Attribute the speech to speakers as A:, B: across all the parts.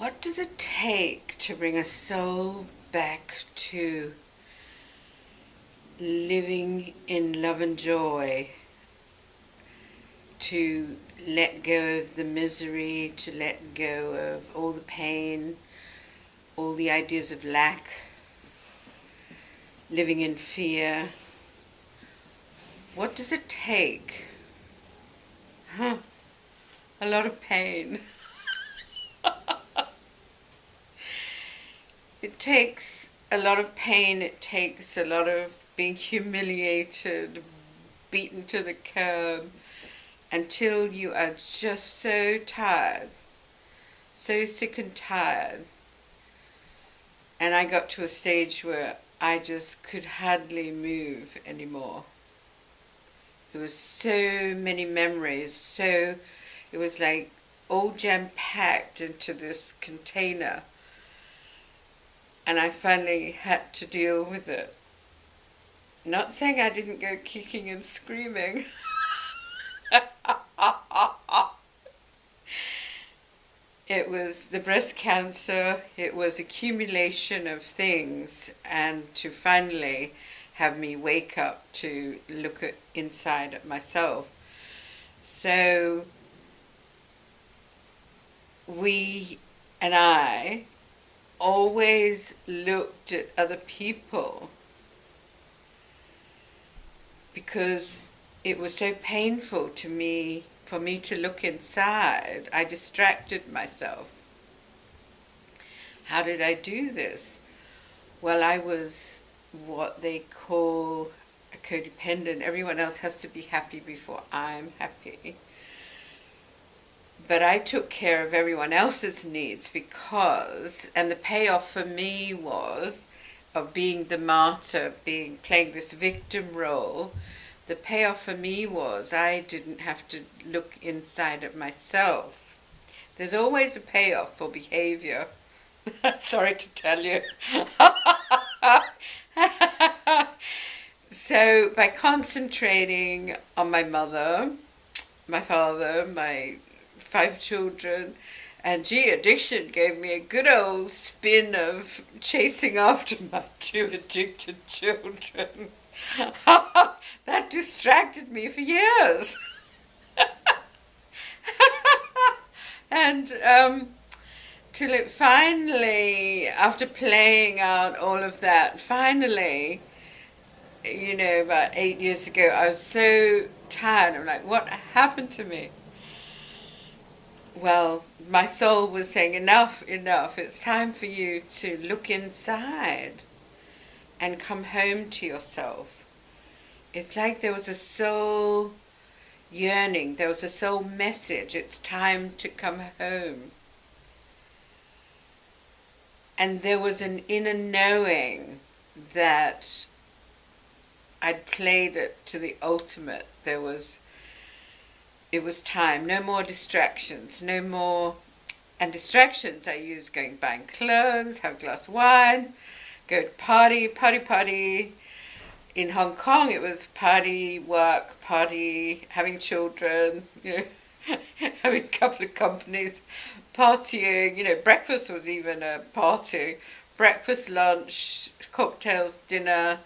A: What does it take to bring a soul back to living in love and joy, to let go of the misery, to let go of all the pain, all the ideas of lack, living in fear? What does it take? A lot of pain. It takes a lot of pain, it takes a lot of being humiliated, beaten to the curb, until you are just so tired, so sick and tired. And I got to a stage where I just could hardly move anymore. There was so many memories, so it was like all jam-packed into this container. And I finally had to deal with it. Not saying I didn't go kicking and screaming. It was the breast cancer, it was accumulation of things, and to finally have me wake up to look inside at myself. So we and I always looked at other people because it was so painful to me for me to look inside. I distracted myself. How did I do this? Well, I was what they call a codependent. Everyone else has to be happy before I'm happy. But I took care of everyone else's needs because, and the payoff for me was, of being the martyr, playing this victim role, the payoff for me was I didn't have to look inside at myself. There's always a payoff for behavior. Sorry to tell you. So by concentrating on my mother, my father, my 5 children, and addiction gave me a good old spin of chasing after my 2 addicted children. That distracted me for years. And till it finally, after playing out all of that, finally, about 8 years ago, I was so tired. I'm like, what happened to me? Well, my soul was saying, enough, it's time for you to look inside and come home to yourself. It's like there was a soul yearning, there was a soul message, it's time to come home. And there was an inner knowing that I'd played it to the ultimate. It was time, no more distractions, no more. And distractions I use going buying clothes, have a glass of wine, go to party. In Hong Kong it was party, work, party, having children, having a couple of companies, partying, breakfast was even a party. Breakfast, lunch, cocktails, dinner,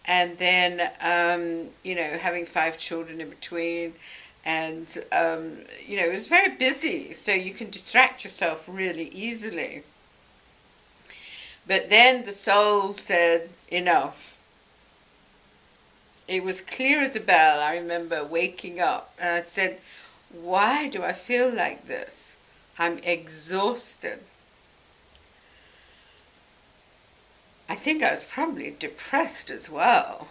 A: and then, having 5 children in between. And, it was very busy, so you can distract yourself really easily. But then the soul said, enough. It was clear as a bell. I remember waking up and I said, why do I feel like this? I'm exhausted. I think I was probably depressed as well.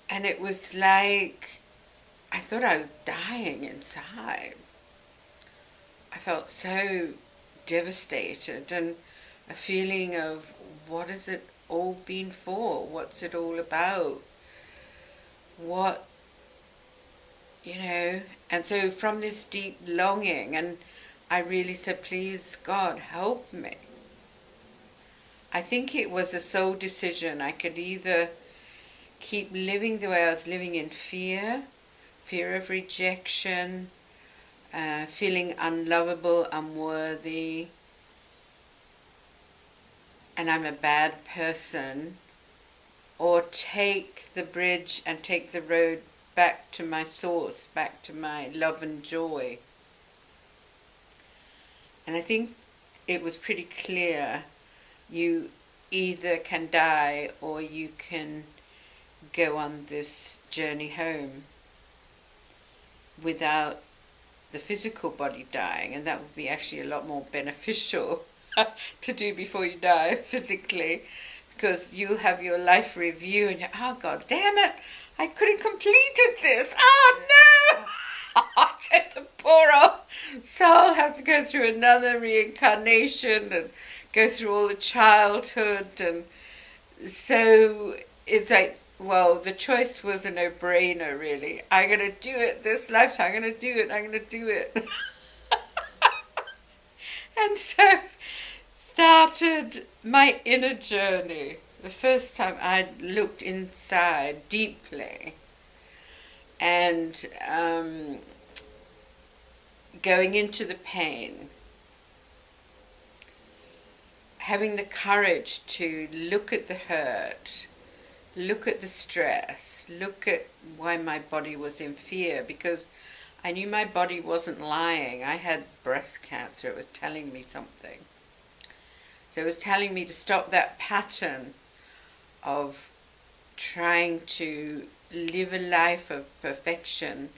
A: And it was like, I thought I was dying inside. I felt so devastated, and a feeling of, what has it all been for? What's it all about? And so from this deep longing, and I really said, please God, help me. I think it was a soul decision. I could either keep living the way I was living in fear of rejection, feeling unlovable, unworthy, and I'm a bad person, or take the bridge and take the road back to my source, back to my love and joy. And I think it was pretty clear, you either can die or you can go on this journey home without the physical body dying, and that would be actually a lot more beneficial to do before you die physically, because you'll have your life review and you're, oh god damn it, I could have completed this, oh no. The poor old soul has to go through another reincarnation and go through all the childhood, and so it's like, well, the choice was a no-brainer, really. I'm going to do it this lifetime. I'm going to do it. I'm going to do it. And so started my inner journey. The first time I looked inside deeply, and going into the pain, having the courage to look at the hurt, look at the stress, look at why my body was in fear, because I knew my body wasn't lying. I had breast cancer. It was telling me something. So it was telling me to stop that pattern of trying to live a life of perfection,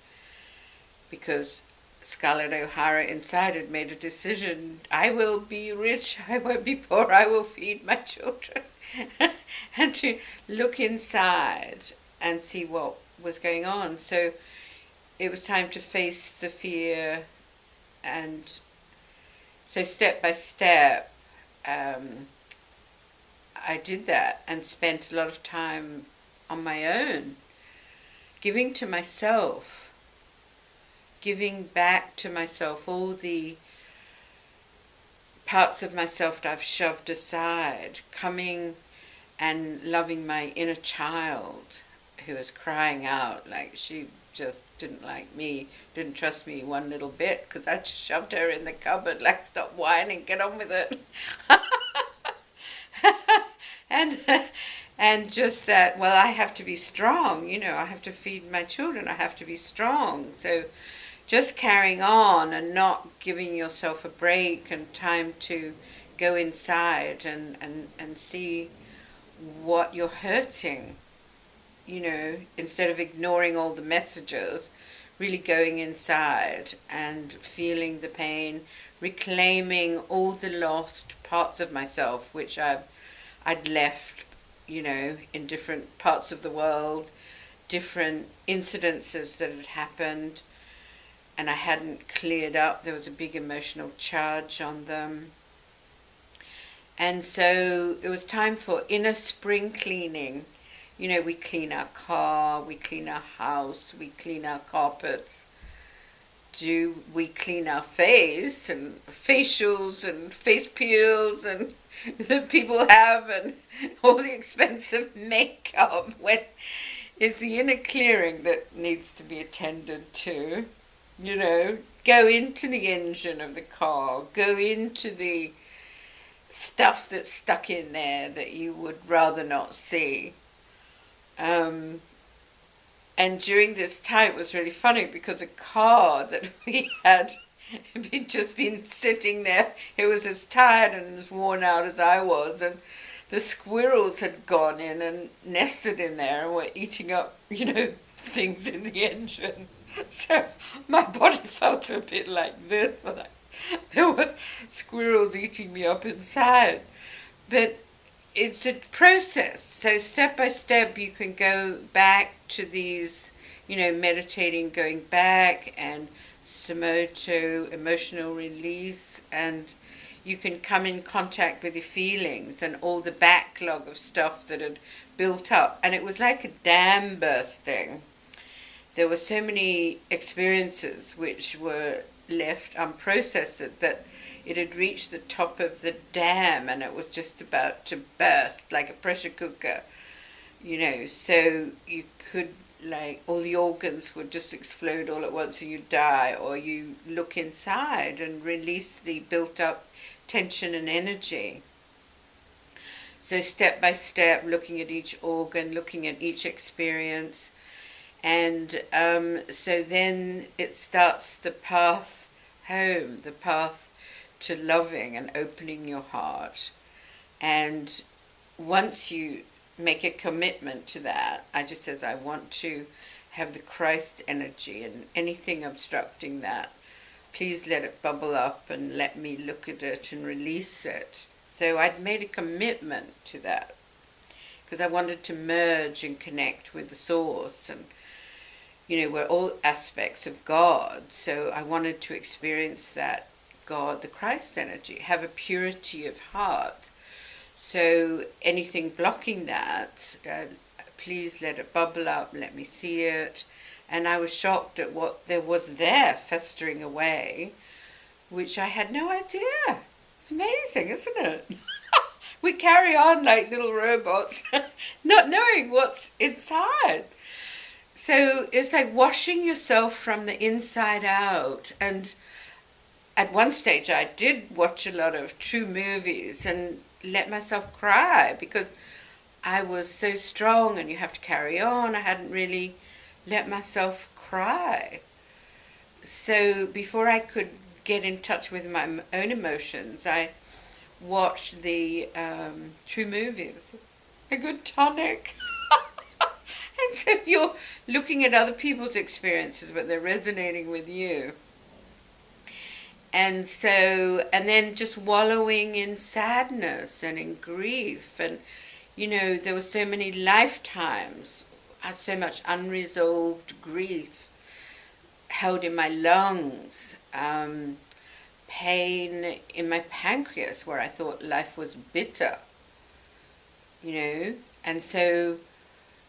A: because Scarlett O'Hara inside had made a decision. I will be rich, I won't be poor, I will feed my children. And to look inside and see what was going on. So it was time to face the fear, and so step by step I did that and spent a lot of time on my own, giving to myself, giving back to myself all the parts of myself that I've shoved aside, coming and loving my inner child who was crying out like she just didn't like me, didn't trust me one little bit, because I just shoved her in the cupboard like, stop whining, get on with it. And just that, well, I have to be strong, I have to feed my children, I have to be strong. So just carrying on and not giving yourself a break and time to go inside and see what you're hurting, instead of ignoring all the messages, really going inside and feeling the pain, reclaiming all the lost parts of myself which I'd left, in different parts of the world, different incidences that had happened, and I hadn't cleared up. There was a big emotional charge on them. And so it was time for inner spring cleaning. We clean our car, we clean our house, we clean our carpets. Do we clean our face and facials and face peels and that people have, and all the expensive makeup? When it's the inner clearing that needs to be attended to. Go into the engine of the car, go into the stuff that's stuck in there that you would rather not see. And during this time it was really funny, because a car that we had been sitting there, it was as tired and as worn out as I was, and the squirrels had gone in and nested in there and were eating up, things in the engine. So my body felt a bit like this, like there were squirrels eating me up inside. But it's a process. So step by step you can go back to these, meditating, going back, and samoto, emotional release, and you can come in contact with your feelings and all the backlog of stuff that had built up. And it was like a dam bursting. There were so many experiences which were left unprocessed that it had reached the top of the dam and it was just about to burst like a pressure cooker, so you could like all the organs would just explode all at once and you die, or you look inside and release the built up tension and energy. So step by step, looking at each organ, looking at each experience, and so then it starts the path home, the path to loving and opening your heart. And once you make a commitment to that, I just says, I want to have the Christ energy, and anything obstructing that, please let it bubble up and let me look at it and release it. So I'd made a commitment to that because I wanted to merge and connect with the source, and we're all aspects of God. So I wanted to experience that God, the Christ energy, have a purity of heart. So anything blocking that, please let it bubble up, let me see it. And I was shocked at what there was there festering away, which I had no idea. It's amazing, isn't it? We carry on like little robots, not knowing what's inside. So it's like washing yourself from the inside out. And at one stage I did watch a lot of true movies and let myself cry because I was so strong and you have to carry on. I hadn't really let myself cry. So before I could get in touch with my own emotions, I watched the true movies. A good tonic. And so you're looking at other people's experiences, but they're resonating with you. And so, and then just wallowing in sadness and in grief. And, there were so many lifetimes, I had so much unresolved grief held in my lungs, pain in my pancreas where I thought life was bitter, and so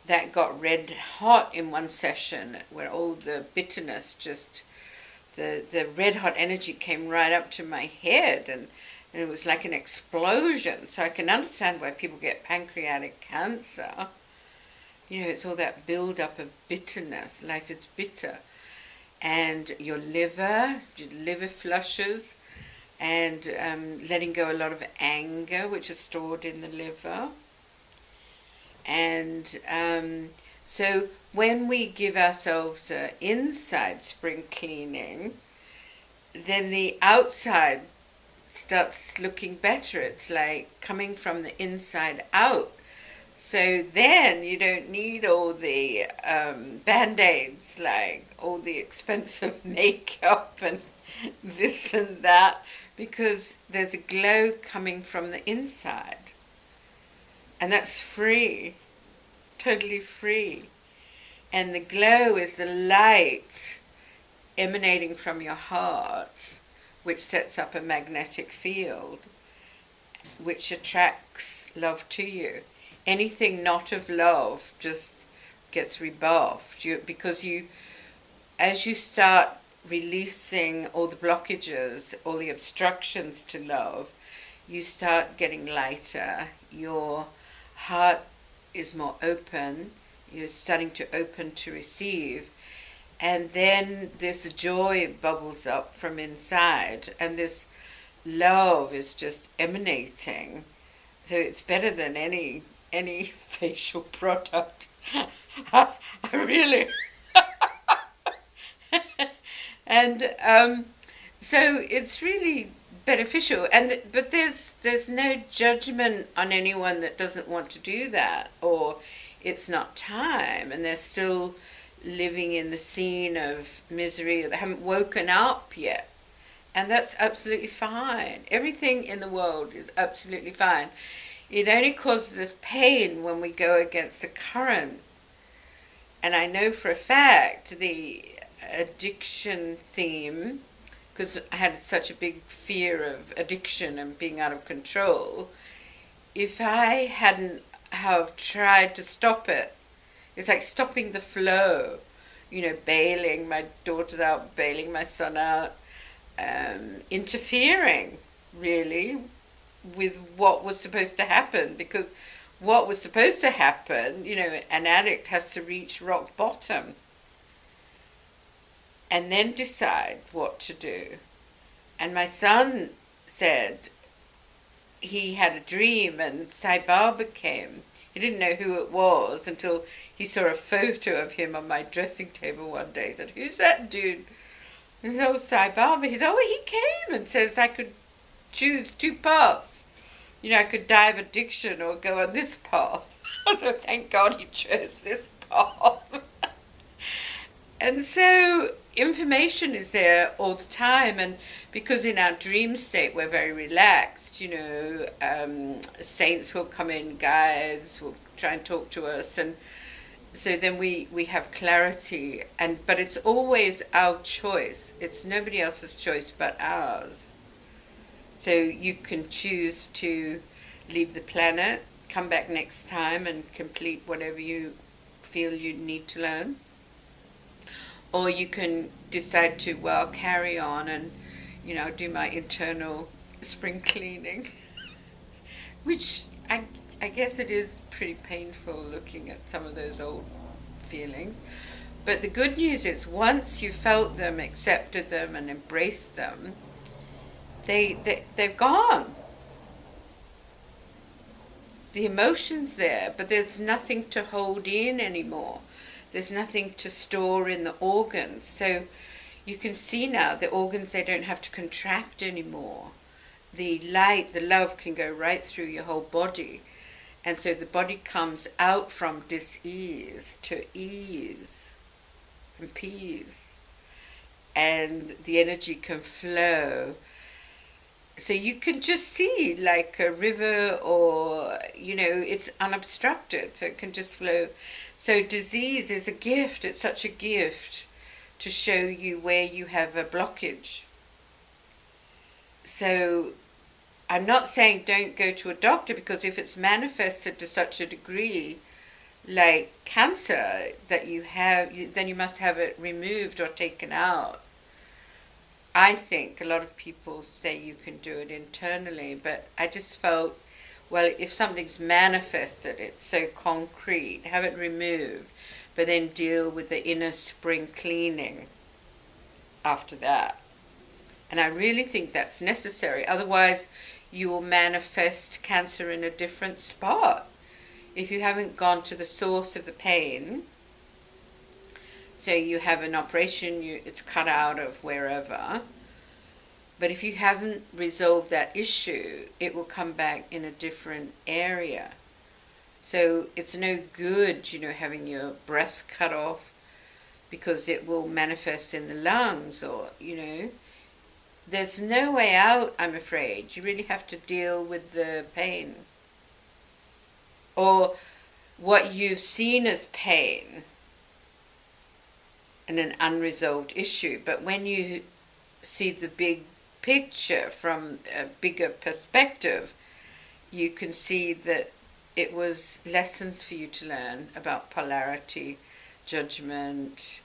A: that got red hot in one session where all the bitterness just, the red hot energy came right up to my head, and it was like an explosion. So I can understand why people get pancreatic cancer. It's all that build up of bitterness. Life is bitter. And your liver flushes, and letting go a lot of anger, which is stored in the liver. And so when we give ourselves an inside spring cleaning, then the outside starts looking better. It's like coming from the inside out. So then you don't need all the Band-Aids, like all the expensive makeup and this and that, because there's a glow coming from the inside. And that's free, totally free. And the glow is the light emanating from your heart, which sets up a magnetic field, which attracts love to you. Anything not of love just gets rebuffed. Because as you start releasing all the blockages, all the obstructions to love, you start getting lighter. Your heart is more open. You're starting to open to receive. And then this joy bubbles up from inside, and this love is just emanating. So it's better than any facial product. I really. And so it's really beneficial. But there's no judgment on anyone that doesn't want to do that, or it's not time, and they're still living in the scene of misery, or they haven't woken up yet. And that's absolutely fine. Everything in the world is absolutely fine. It only causes us pain when we go against the current. And I know for a fact the addiction theme, because I had such a big fear of addiction and being out of control, if I hadn't have tried to stop it, it's like stopping the flow, bailing my daughters out, bailing my son out, interfering really with what was supposed to happen, because what was supposed to happen, an addict has to reach rock bottom and then decide what to do. And my son said he had a dream and Sai Baba came. He didn't know who it was until he saw a photo of him on my dressing table one day. He said, "Who's that dude?" He said, "Oh, Sai Baba." He said, "Oh, he came and says I could choose two paths. I could die of addiction or go on this path." So thank God he chose this path. And so information is there all the time, and because in our dream state we're very relaxed, saints will come in, guides will try and talk to us, and so then we have clarity, but it's always our choice. It's nobody else's choice but ours. So you can choose to leave the planet, come back next time and complete whatever you feel you need to learn. Or you can decide to, carry on and, do my internal spring cleaning. Which I guess it is pretty painful looking at some of those old feelings. But the good news is once you felt them, accepted them and embraced them, they've gone. The emotion's there, but there's nothing to hold in anymore. There's nothing to store in the organs. So you can see now the organs, they don't have to contract anymore. The light, the love can go right through your whole body. And so the body comes out from dis-ease to ease and peace. And the energy can flow. So you can just see like a river, or, it's unobstructed, so it can just flow. So disease is a gift. It's such a gift to show you where you have a blockage. So I'm not saying don't go to a doctor, because if it's manifested to such a degree, like cancer that you have, then you must have it removed or taken out. I think a lot of people say you can do it internally, but I just felt, if something's manifested, it's so concrete, have it removed, but then deal with the inner spring cleaning after that. And I really think that's necessary. Otherwise, you will manifest cancer in a different spot. If you haven't gone to the source of the pain, so you have an operation, it's cut out of wherever. But if you haven't resolved that issue, it will come back in a different area. So it's no good, having your breast cut off, because it will manifest in the lungs, or, There's no way out, I'm afraid. You really have to deal with the pain. Or what you've seen as pain and an unresolved issue. But when you see the big picture from a bigger perspective, you can see that it was lessons for you to learn about polarity, judgment,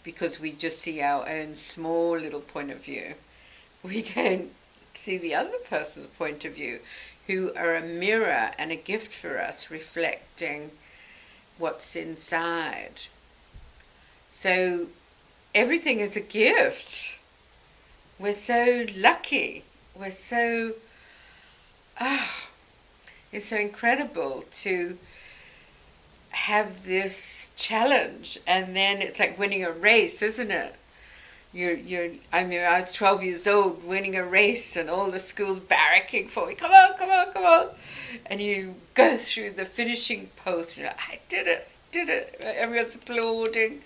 A: because we just see our own small little point of view. We don't see the other person's point of view, who are a mirror and a gift for us, reflecting what's inside. So everything is a gift. We're so lucky. We're so, it's so incredible to have this challenge, and then it's like winning a race, isn't it? I was 12 years old winning a race, and all the schools barracking for me. Come on, come on, come on! And you go through the finishing post, and you're like, I did it! Everyone's applauding,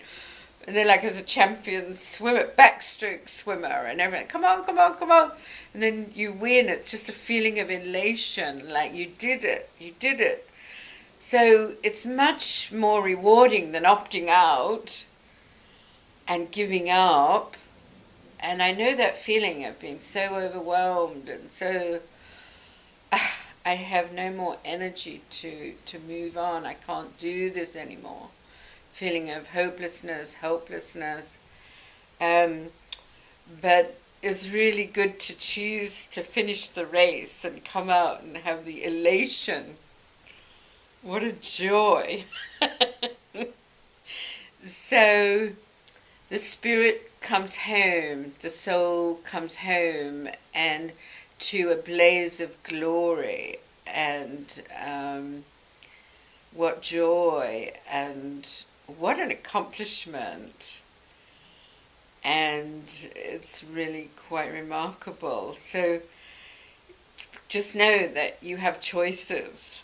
A: and then like as a champion swimmer, backstroke swimmer, and everyone, come on, come on, come on! And then you win. It's just a feeling of elation, like you did it. So it's much more rewarding than opting out and giving up. And I know that feeling of being so overwhelmed and so I have no more energy to move on. I can't do this anymore. Feeling of hopelessness, helplessness. But is really good to choose to finish the race and come out and have the elation. What a joy. So the spirit comes home, the soul comes home, and to a blaze of glory, and what joy, and what an accomplishment. And it's really quite remarkable. So just know that you have choices.